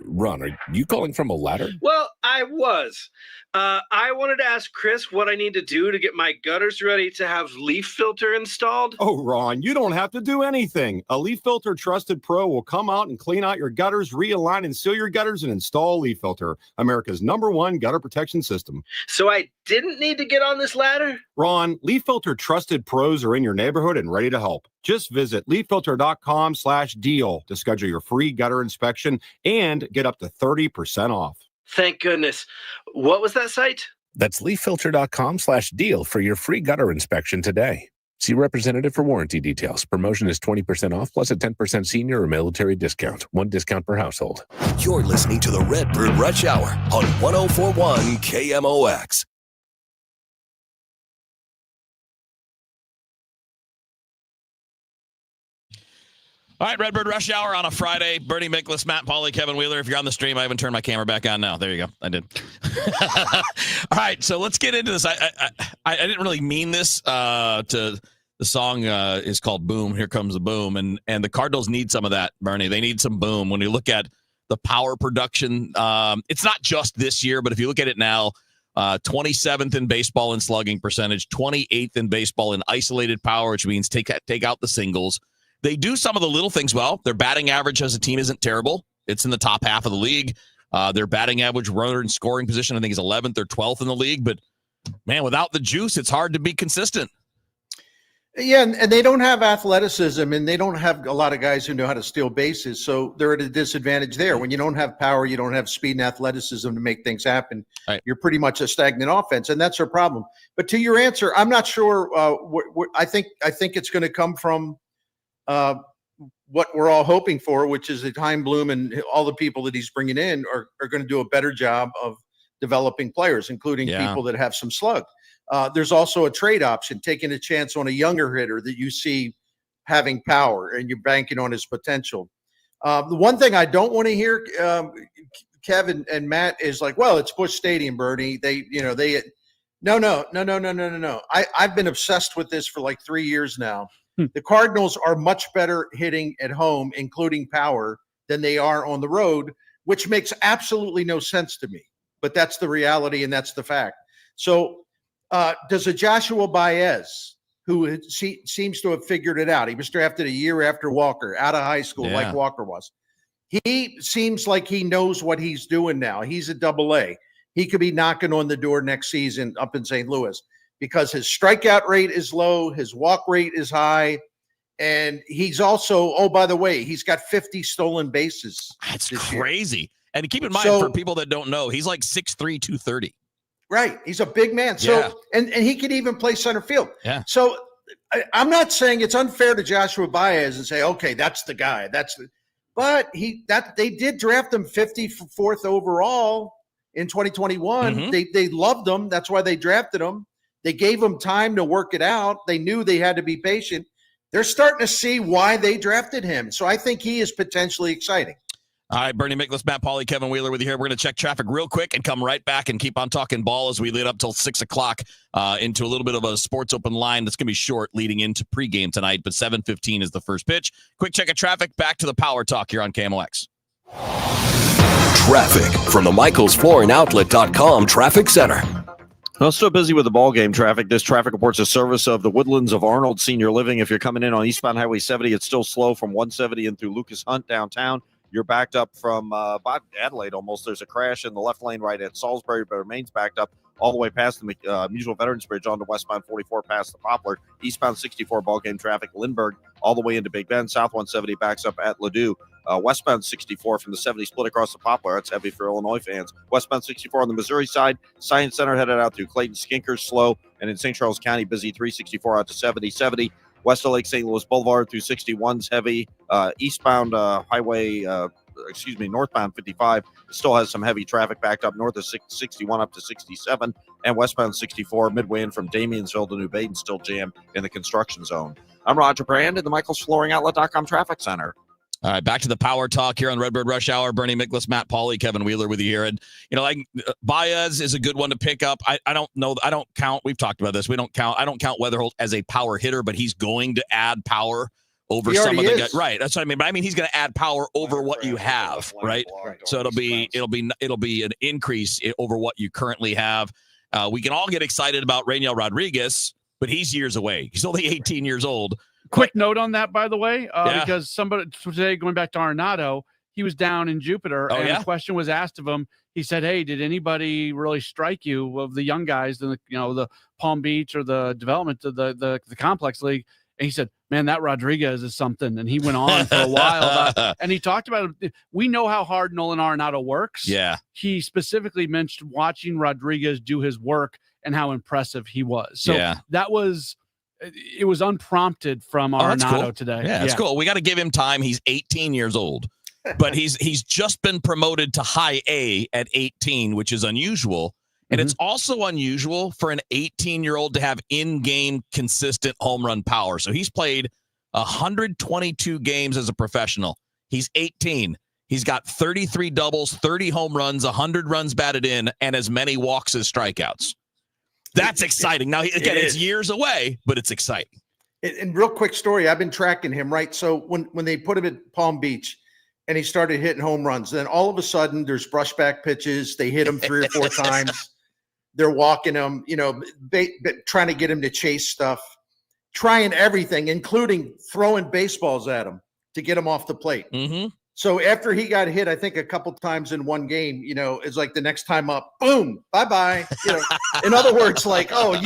S2: Ron, are you calling from a ladder?
S4: Well, I was. I wanted to ask Chris what I need to do to get my gutters ready to have leaf filter installed.
S3: Oh, Ron, you don't have to do anything. A Leaf Filter Trusted Pro will come out and clean out your gutters, realign and seal your gutters, and install Leaf Filter, America's #1 gutter protection system.
S4: So I didn't need to get on this ladder?
S3: Ron, Leaf Filter Trusted Pros are in your neighborhood and ready to help. Just visit leaffilter.com/deal to schedule your free gutter inspection and get up to 30% off.
S4: Thank goodness. What was that site?
S2: That's leaffilter.com/deal for your free gutter inspection today. See representative for warranty details. Promotion is 20% off plus a 10% senior or military discount. One discount per household.
S6: You're listening to the Redbird Rush Hour on 104.1 KMOX.
S7: All right, Redbird Rush Hour on a Friday. Bernie Miklasz, Matt Pauley, Kevin Wheeler. If you're on the stream, I haven't turned my camera back on now. There you go. I did. All right, so let's get into this. I didn't really mean this. The song is called Boom, Here Comes the Boom. And the Cardinals need some of that, Bernie. They need some boom. When you look at the power production, it's not just this year, but if you look at it now, 27th in baseball in slugging percentage, 28th in baseball in isolated power, which means take out the singles. They do some of the little things well. Their batting average as a team isn't terrible. It's in the top half of the league. Their batting average runner in scoring position, I think, is 11th or 12th in the league. But, man, without the juice, it's hard to be consistent.
S5: Yeah, and they don't have athleticism, and they don't have a lot of guys who know how to steal bases. So they're at a disadvantage there. When you don't have power, you don't have speed and athleticism to make things happen. Right. You're pretty much a stagnant offense, and that's their problem. But to your answer, I'm not sure. I think it's going to come from what we're all hoping for, which is that Chaim Bloom and all the people that he's bringing in are going to do a better job of developing players, including people that have some slug. There's also a trade option, taking a chance on a younger hitter that you see having power and you're banking on his potential. The one thing I don't want to hear, Kevin and Matt, is like, well, it's Busch Stadium, Bernie. No. I've been obsessed with this for like 3 years now. The Cardinals are much better hitting at home, including power, than they are on the road, which makes absolutely no sense to me. But that's the reality, and that's the fact. So does a Joshua Baez, who seems to have figured it out, he was drafted a year after Walker, out of high school, like Walker was. He seems like he knows what he's doing now. He's a AA. He could be knocking on the door next season up in St. Louis, because his strikeout rate is low, his walk rate is high, and he's also, oh, by the way, he's got 50 stolen bases.
S7: That's crazy. Year. And keep in mind, for people that don't know, he's like 6'3", 230.
S5: Right. He's a big man. So and he can even play center field.
S7: Yeah.
S5: So I'm not saying it's unfair to Joshua Baez and say, okay, that's the guy. But they did draft him 54th overall in 2021. Mm-hmm. They loved him. That's why they drafted him. They gave him time to work it out. They knew they had to be patient. They're starting to see why they drafted him. So I think he is potentially exciting.
S7: All right, Bernie Miklasz, Matt Pauley, Kevin Wheeler with you here. We're going to check traffic real quick and come right back and keep on talking ball as we lead up till 6 o'clock into a little bit of a sports open line that's going to be short leading into pregame tonight, but 7:15 is the first pitch. Quick check of traffic. Back to the Power Talk here on KMOX.
S6: Traffic from the MichaelsFlooringOutlet.com Traffic Center.
S1: Well, still busy with the ball game traffic. This traffic reports a service of the Woodlands of Arnold Senior Living. If you're coming in on eastbound Highway 70, it's still slow from 170 in through Lucas Hunt downtown. You're backed up from about Adelaide almost. There's a crash in the left lane right at Salisbury, but remains backed up all the way past the Mutual Veterans Bridge onto westbound 44 past the Poplar. Eastbound 64 ball game traffic, Lindbergh all the way into Big Bend. South 170 backs up at Ladue. Westbound 64 from the 70 split across the Poplar. That's heavy for Illinois fans. Westbound 64 on the Missouri side. Science Center headed out through Clayton, Skinkers slow. And in St. Charles County, busy 364 out to 70. 70 west of Lake St. Louis Boulevard through 61's heavy. Eastbound northbound 55 still has some heavy traffic backed up north of 61 up to 67. And westbound 64 midway in from Damiensville to New Baden still jammed in the construction zone. I'm Roger Brand in the MichaelsFlooringOutlet.com Traffic Center.
S7: All right, back to the power talk here on Redbird Rush Hour. Bernie Miklasz, Matt Pauley, Kevin Wheeler with you here. And, Baez is a good one to pick up. I don't know. I don't count. We've talked about this. I don't count Weatherholt as a power hitter, but he's going to add power over some of the guys. Right. That's what I mean. But I mean, he's going to add power over what you have, right? So it'll be an increase over what you currently have. We can all get excited about Rainiel Rodriguez, but he's years away. He's only 18 years old.
S8: Quick note on that, by the way, because somebody today, going back to Arenado, he was down in Jupiter, and a question was asked of him. He said, "Hey, did anybody really strike you of the young guys in the Palm Beach or the development of the complex league?" And he said, "Man, that Rodriguez is something." And he went on for a while and he talked about it. We know how hard Nolan Arenado works.
S7: Yeah, he
S8: specifically mentioned watching Rodriguez do his work and how impressive he was. So it was unprompted from Arenado today.
S7: Yeah, that's cool. We got to give him time. He's 18 years old, but he's just been promoted to high A at 18, which is unusual. And it's also unusual for an 18-year-old to have in-game consistent home run power. So he's played 122 games as a professional. He's 18. He's got 33 doubles, 30 home runs, 100 runs batted in, and as many walks as strikeouts. That's exciting. Now, again, it's years away, but it's exciting.
S5: And real quick story, I've been tracking him, right? So when they put him at Palm Beach and he started hitting home runs, then all of a sudden there's brushback pitches. They hit him 3 or 4 times. They're walking him, trying to get him to chase stuff, trying everything, including throwing baseballs at him to get him off the plate.
S7: Mm-hmm.
S5: So after he got hit, I think a couple times in one game, it's like the next time up, boom, bye-bye. In other words, like, oh,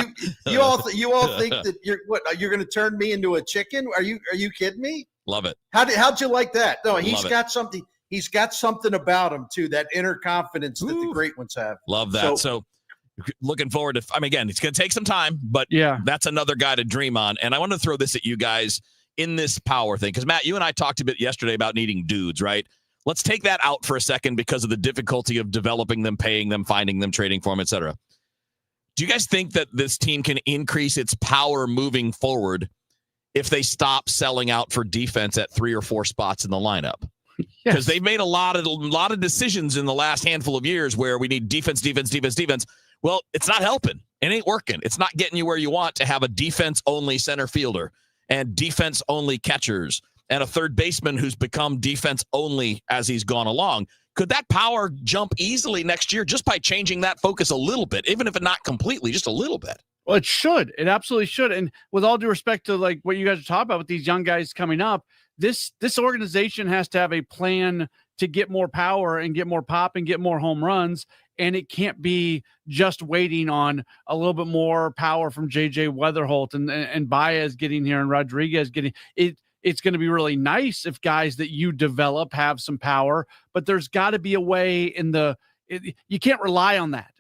S5: you all think that you're going to turn me into a chicken? Are you kidding me?
S7: Love it.
S5: How'd you like that? No, he's got something. He's got something about him too, that inner confidence that the great ones have.
S7: Love that. So looking forward to, again, it's going to take some time, but that's another guy to dream on. And I want to throw this at you guys in this power thing, because Matt, you and I talked a bit yesterday about needing dudes, right? Let's take that out for a second because of the difficulty of developing them, paying them, finding them, trading for them, etc. Do you guys think that this team can increase its power moving forward if they stop selling out for defense at 3 or 4 spots in the lineup? Because they've made a lot of decisions in the last handful of years where we need defense. Well, it's not helping. It ain't working. It's not getting you where you want to have a defense-only center fielder and defense-only catchers and a third baseman who's become defense-only as he's gone along. Could that power jump easily next year just by changing that focus a little bit, even if it not completely, just a little bit?
S8: Well, it should. It absolutely should. And with all due respect to like what you guys are talking about with these young guys coming up, this organization has to have a plan to get more power and get more pop and get more home runs. And it can't be just waiting on a little bit more power from JJ Weatherholt and Baez getting here and Rodriguez getting it. It's going to be really nice if guys that you develop have some power, but there's got to be a way you can't rely on that.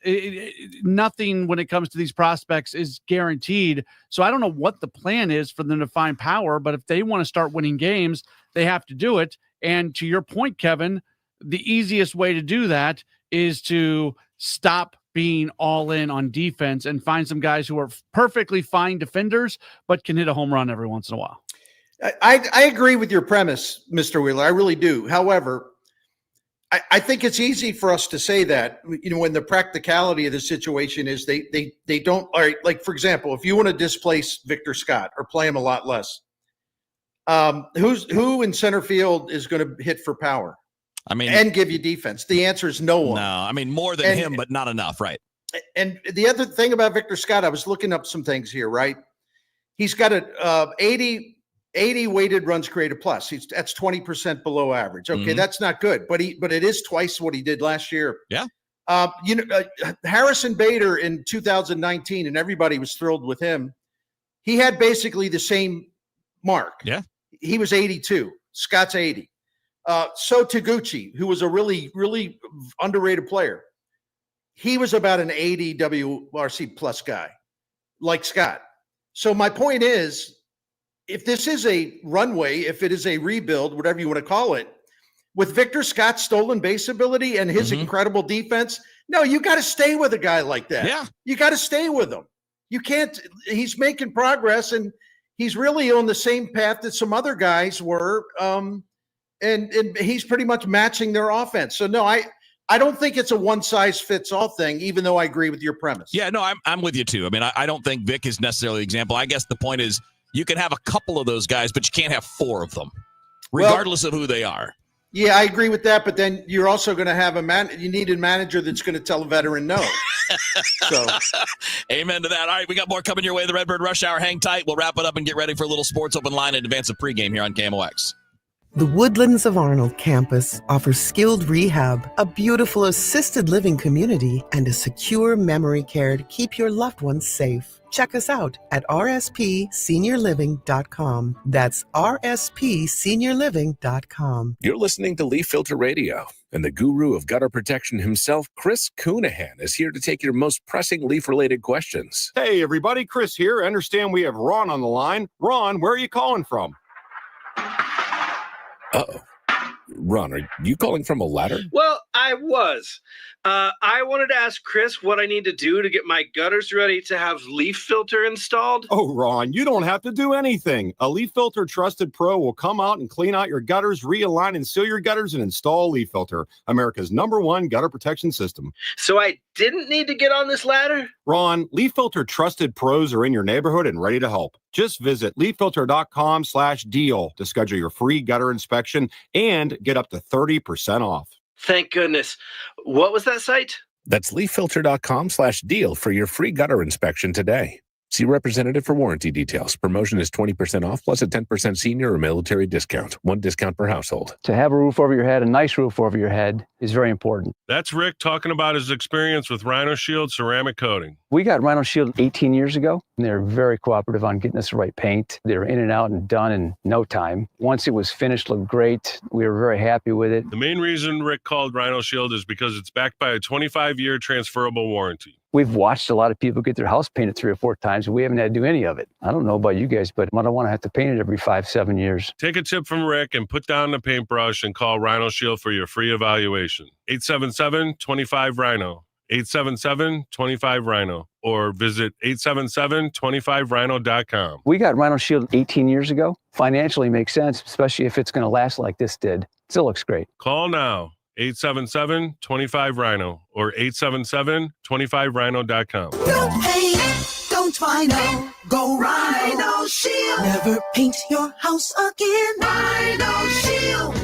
S8: Nothing when it comes to these prospects is guaranteed. So I don't know what the plan is for them to find power, but if they want to start winning games, they have to do it. And to your point, Kevin, the easiest way to do that is to stop being all in on defense and find some guys who are perfectly fine defenders, but can hit a home run every once in a while.
S5: I agree with your premise, Mr. Wheeler. I really do. However, I think it's easy for us to say that, when the practicality of the situation is they don't, all right, like, for example, if you want to displace Victor Scott or play him a lot less, who in center field is going to hit for power?
S7: I mean,
S5: and give you defense? The answer is no one.
S7: No, I mean, more than him, but not enough, right?
S5: And the other thing about Victor Scott, I was looking up some things here, right? He's got a 80 weighted runs created plus. That's 20% below average. Okay, that's not good, but it is twice what he did last year.
S7: Yeah.
S5: Harrison Bader in 2019, and everybody was thrilled with him. He had basically the same mark.
S7: Yeah.
S5: He was 82. Scott's 80. So Taguchi, who was a really, really underrated player, he was about an 80 WRC plus guy, like Scott. So my point is, if this is a runway, if it is a rebuild, whatever you want to call it, with Victor Scott's stolen base ability and his incredible defense, no, you got to stay with a guy like that.
S7: Yeah.
S5: You got to stay with him. You can't, he's making progress, and he's really on the same path that some other guys were. And he's pretty much matching their offense. So no, I don't think it's a one size fits all thing, even though I agree with your premise.
S7: Yeah, no, I'm with you too. I mean, I don't think Vic is necessarily the example. I guess the point is you can have a couple of those guys, but you can't have four of them, regardless of who they are.
S5: Yeah, I agree with that. But then you're also going to have you need a manager that's going to tell a veteran no. So,
S7: amen to that. All right, we got more coming your way. The Redbird Rush Hour. Hang tight. We'll wrap it up and get ready for a little sports open line in advance of pregame here on KMOX.
S9: The Woodlands of Arnold campus offers skilled rehab, a beautiful assisted living community, and a secure memory care to keep your loved ones safe. Check us out at rspseniorliving.com. That's rspseniorliving.com.
S2: You're listening to Leaf Filter Radio, and the guru of gutter protection himself, Chris Coonahan, is here to take your most pressing leaf-related questions.
S3: Hey, everybody, Chris here. I understand we have Ron on the line. Ron, where are you calling from?
S2: Uh-oh. Ron, are you calling from a ladder?
S4: Well, I was. I wanted to ask Chris what I need to do to get my gutters ready to have leaf filter installed.
S3: Oh, Ron, you don't have to do anything. A Leaf Filter Trusted Pro will come out and clean out your gutters, realign and seal your gutters, and install Leaf Filter, America's #1 gutter protection system.
S4: So I didn't need to get on this ladder?
S3: Ron, Leaf Filter Trusted Pros are in your neighborhood and ready to help. Just visit leaffilter.com/deal to schedule your free gutter inspection and get up to 30% off.
S4: Thank goodness. What was that site?
S2: That's leaffilter.com/deal for your free gutter inspection today. See representative for warranty details. Promotion is 20% off plus a 10% senior or military discount. One discount per household.
S10: To have a roof over your head, a nice roof over your head, is very important.
S11: That's Rick talking about his experience with Rhino Shield ceramic coating.
S10: We got Rhino Shield 18 years ago, and they're very cooperative on getting us the right paint. They were in and out and done in no time. Once it was finished, looked great. We were very happy with it.
S11: The main reason Rick called Rhino Shield is because it's backed by a 25-year transferable warranty.
S10: We've watched a lot of people get their house painted 3 or 4 times, and we haven't had to do any of it. I don't know about you guys, but I don't want to have to paint it every 5-7 years.
S11: Take a tip from Rick and put down the paintbrush and call Rhino Shield for your free evaluation. 877-25-RHINO. 877-25-RHINO. Or visit 877-25rhino.com.
S10: We got Rhino Shield 18 years ago. Financially makes sense, especially if it's going to last like this did. Still looks great.
S11: Call now. 877-25-RHINO or 877-25rhino.com.
S12: No pain, don't Rhino, go Rhino Shield. Never paint your house again. Rhino Shield.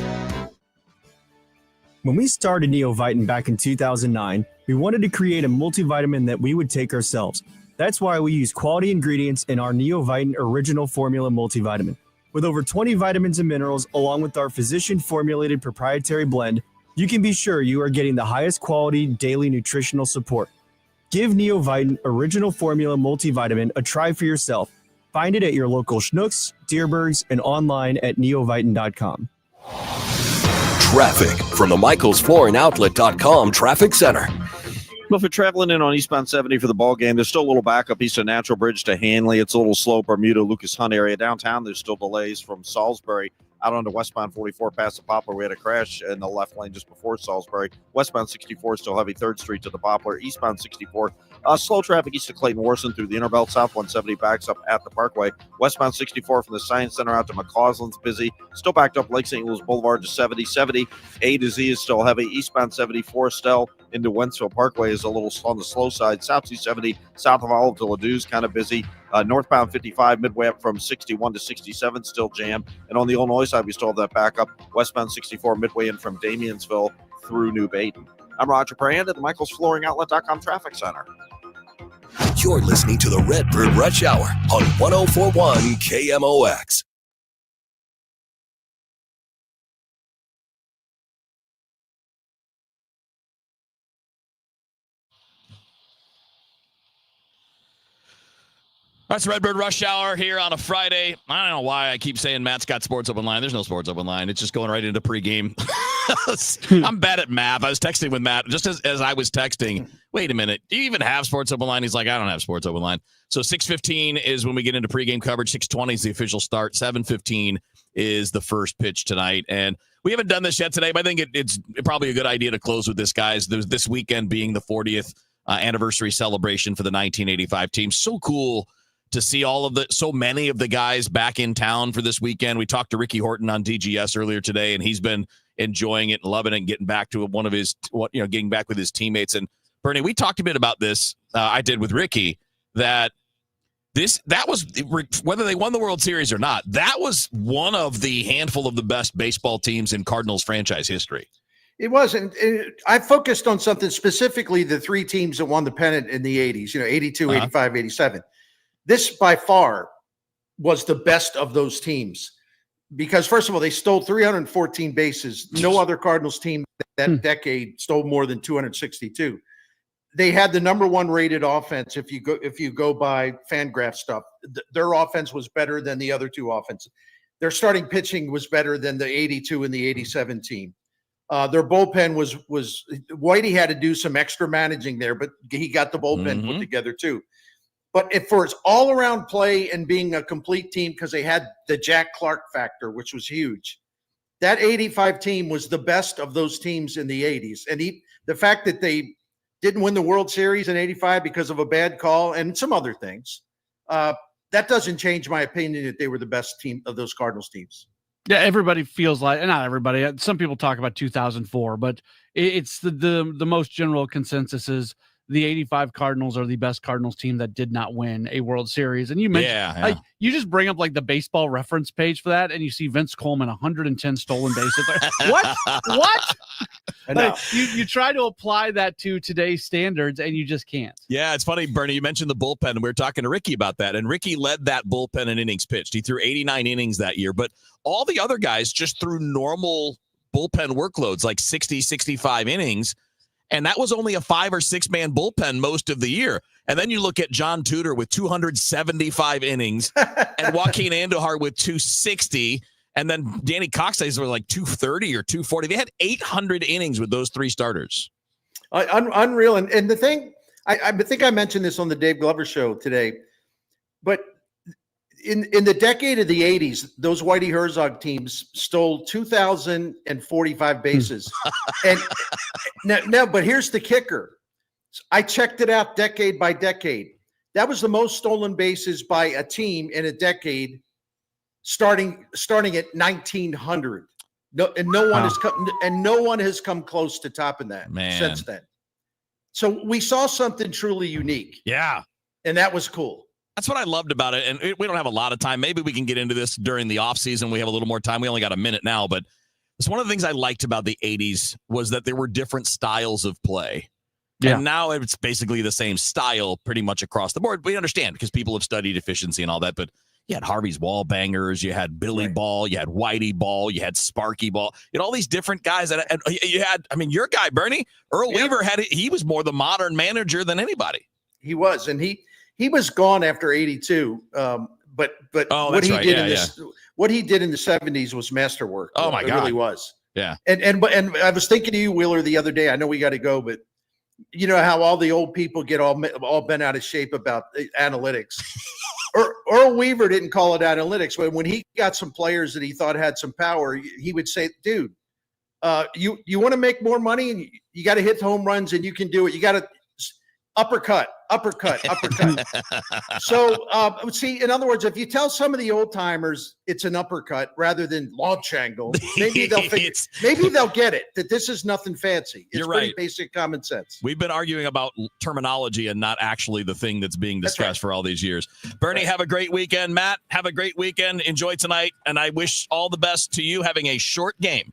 S13: When we started Neovitin back in 2009, we wanted to create a multivitamin that we would take ourselves. That's why we use quality ingredients in our Neovitin Original Formula multivitamin. With over 20 vitamins and minerals, along with our physician-formulated proprietary blend, you can be sure you are getting the highest quality daily nutritional support. Give Neovitin Original Formula Multivitamin a try for yourself. Find it at your local Schnucks, Dierbergs, and online at neovitin.com.
S6: Traffic from the MichaelsFlooringOutlet.com Traffic Center.
S1: Well, if you're traveling in on eastbound 70 for the ball game, there's still a little backup east of Natural Bridge to Hanley. It's a little slow, Bermuda, Lucas Hunt area. Downtown, there's still delays from Salisbury out onto westbound 44 past the Poplar. We had a crash in the left lane just before Salisbury. Westbound 64 still heavy 3rd Street to the Poplar. Eastbound 64, slow traffic east of Clayton Worson through the Interbelt. South 170 backs up at the Parkway. Westbound 64 from the Science Center out to McCausland's busy. Still backed up Lake St. Louis Boulevard to 70. 70 A to Z is still heavy. Eastbound 74 still into Wentzville Parkway is a little on the slow side. South 270 south of Olive to Ladue is kind of busy. Northbound 55 midway up from 61 to 67 still jammed. And on the Illinois side, we still have that backup. Westbound 64 midway in from Damiensville through New Baden. I'm Roger Brand at the MichaelsFlooringOutlet.com Traffic Center.
S6: You're listening to the Redbird Rush Hour on 1041 KMOX.
S7: That's Redbird Rush Hour here on a Friday. I don't know why I keep saying Matt's got Sports Open Line. There's no Sports Open Line. It's just going right into pregame. I'm bad at math. I was texting with Matt just as I was texting. Wait a minute. Do you even have Sports Open Line? He's like, I don't have Sports Open Line. So 6:15 is when we get into pregame coverage. 6:20 is the official start. 7:15 is the first pitch tonight. And we haven't done this yet today, but I think it's probably a good idea to close with this, guys. There's this weekend being the 40th anniversary celebration for the 1985 team. So cool to see so many of the guys back in town for this weekend. We talked to Ricky Horton on DGS earlier today, and he's been enjoying it and loving it and getting back to one of his, getting back with his teammates. And Bernie, we talked a bit about this. I did with Ricky that was, whether they won the World Series or not, that was one of the handful of the best baseball teams in Cardinals franchise history.
S5: It was. And I focused on something specifically, the three teams that won the pennant in the 80s, 82, 85, 87. This by far was the best of those teams because, first of all, they stole 314 bases. No other Cardinals team that decade stole more than 262. They had the number one rated offense. If you go by Fangraph stuff, their offense was better than the other two offenses. Their starting pitching was better than the 82 and the 87 team. Their bullpen was Whitey had to do some extra managing there, but he got the bullpen put together too. But for its all-around play and being a complete team, because they had the Jack Clark factor, which was huge, that 85 team was the best of those teams in the 80s. And the fact that they didn't win the World Series in 85 because of a bad call and some other things, that doesn't change my opinion that they were the best team of those Cardinals teams.
S8: Yeah, everybody feels like, not everybody, some people talk about 2004, but it's the most general consensus is the 85 Cardinals are the best Cardinals team that did not win a World Series. And you mentioned, like, you just bring up like the baseball reference page for that, and you see Vince Coleman, 110 stolen bases. Like, what? Like, you try to apply that to today's standards, and you just can't.
S7: Yeah, it's funny, Bernie, you mentioned the bullpen, and we were talking to Ricky about that, and Ricky led that bullpen in innings pitched. He threw 89 innings that year, but all the other guys just threw normal bullpen workloads, like 60, 65 innings. And that was only a 5 or 6 man bullpen most of the year. And then you look at John Tudor with 275 innings and Joaquin Andujar with 260. And then Danny Coxey's were like 230 or 240. They had 800 innings with those three starters.
S5: Unreal. And the thing, I think I mentioned this on the Dave Glover show today, but in the decade of the 80s, those Whitey Herzog teams stole 2,045 bases. And now, but here's the kicker. I checked it out decade by decade. That was the most stolen bases by a team in a decade, starting at 1900. No one has come close to topping that since then. So we saw something truly unique.
S7: Yeah,
S5: and that was cool.
S7: That's what I loved about it. And we don't have a lot of time. Maybe we can get into this during the off season. We have a little more time. We only got a minute now, but it's one of the things I liked about the 80s was that there were different styles of play. Yeah. And now it's basically the same style pretty much across the board. We understand because people have studied efficiency and all that, but you had Harvey's wall bangers, you had Billy Ball, you had Whitey Ball, you had Sparky Ball, you had all these different guys that, and you had, I mean, your guy, Bernie, Earl Weaver he was more the modern manager than anybody.
S5: He was, and he was gone after 82. But what he did in the 70s was masterwork.
S7: Oh my God.
S5: It really was.
S7: Yeah.
S5: And I was thinking to you, Wheeler, the other day, I know we got to go, but you know how all the old people get all bent out of shape about analytics. Earl Weaver didn't call it analytics, but when he got some players that he thought had some power, he would say, dude, you want to make more money and you got to hit home runs and you can do it. You got to uppercut. So, see, in other words, if you tell some of the old timers it's an uppercut rather than launch angle, maybe they'll get it that this is nothing fancy. It's
S7: You're
S5: pretty
S7: right.
S5: basic common sense.
S7: We've been arguing about terminology and not actually the thing that's being discussed for all these years. Bernie, have a great weekend. Matt, have a great weekend. Enjoy tonight. And I wish all the best to you having a short game.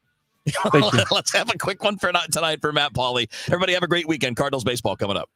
S7: Let's have a quick one for tonight for Matt Pauley. Everybody have a great weekend. Cardinals baseball coming up.